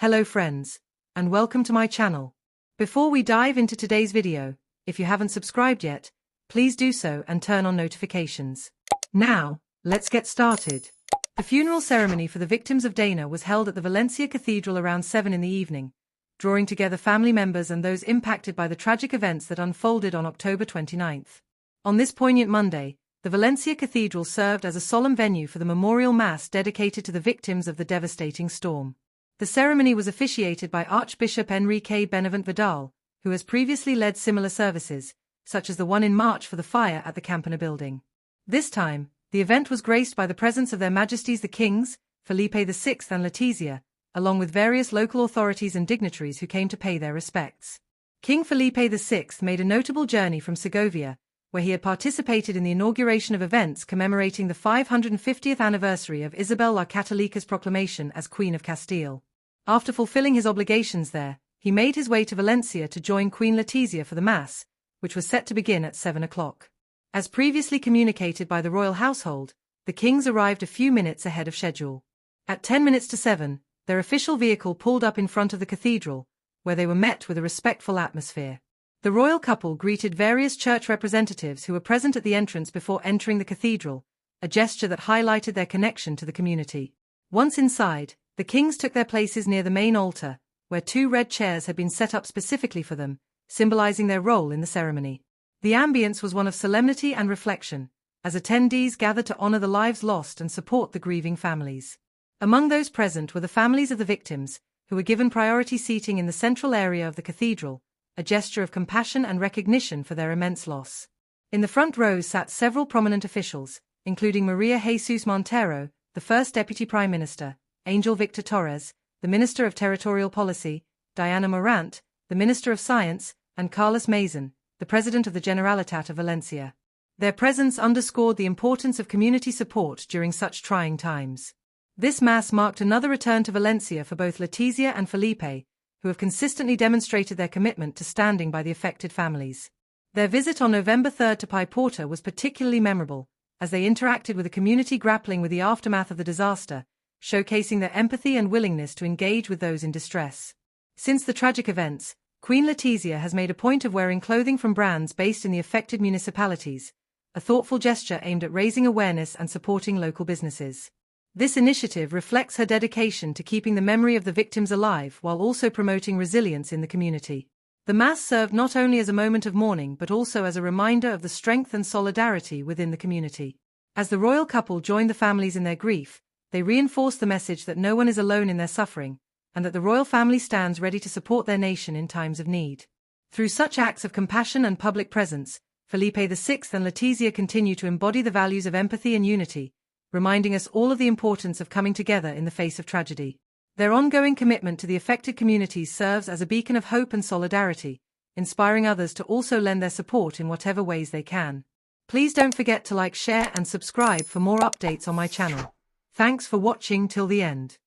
Hello friends, and welcome to my channel. Before we dive into today's video, if you haven't subscribed yet, please do so and turn on notifications. Now, let's get started. The funeral ceremony for the victims of Dana was held at the Valencia Cathedral around 7 in the evening, drawing together family members and those impacted by the tragic events that unfolded on October 29th. On this poignant Monday, the Valencia Cathedral served as a solemn venue for the memorial mass dedicated to the victims of the devastating storm. The ceremony was officiated by Archbishop Enrique Benavent Vidal, who has previously led similar services, such as the one in March for the fire at the Campana building. This time, the event was graced by the presence of Their Majesties the Kings, Felipe VI and Letizia, along with various local authorities and dignitaries who came to pay their respects. King Felipe VI made a notable journey from Segovia, where he had participated in the inauguration of events commemorating the 550th anniversary of Isabel la Catolica's proclamation as Queen of Castile. After fulfilling his obligations there, he made his way to Valencia to join Queen Letizia for the Mass, which was set to begin at 7 o'clock. As previously communicated by the royal household, the kings arrived a few minutes ahead of schedule. At 10 minutes to 7, their official vehicle pulled up in front of the cathedral, where they were met with a respectful atmosphere. The royal couple greeted various church representatives who were present at the entrance before entering the cathedral, a gesture that highlighted their connection to the community. Once inside, the kings took their places near the main altar, where 2 red chairs had been set up specifically for them, symbolizing their role in the ceremony. The ambience was one of solemnity and reflection, as attendees gathered to honor the lives lost and support the grieving families. Among those present were the families of the victims, who were given priority seating in the central area of the cathedral, a gesture of compassion and recognition for their immense loss. In the front rows sat several prominent officials, including Maria Jesus Montero, the first Deputy Prime Minister, Angel Victor Torres, the Minister of Territorial Policy, Diana Morant, the Minister of Science, and Carlos Mazin, the President of the Generalitat of Valencia. Their presence underscored the importance of community support during such trying times. This mass marked another return to Valencia for both Letizia and Felipe, who have consistently demonstrated their commitment to standing by the affected families. Their visit on November 3 to Paiporta was particularly memorable, as they interacted with a community grappling with the aftermath of the disaster, showcasing their empathy and willingness to engage with those in distress. Since the tragic events, Queen Letizia has made a point of wearing clothing from brands based in the affected municipalities, a thoughtful gesture aimed at raising awareness and supporting local businesses. This initiative reflects her dedication to keeping the memory of the victims alive while also promoting resilience in the community. The Mass served not only as a moment of mourning but also as a reminder of the strength and solidarity within the community. As the royal couple joined the families in their grief, they reinforced the message that no one is alone in their suffering, and that the royal family stands ready to support their nation in times of need. Through such acts of compassion and public presence, Felipe VI and Letizia continue to embody the values of empathy and unity, reminding us all of the importance of coming together in the face of tragedy. Their ongoing commitment to the affected communities serves as a beacon of hope and solidarity, inspiring others to also lend their support in whatever ways they can. Please don't forget to like, share, and subscribe for more updates on my channel. Thanks for watching till the end.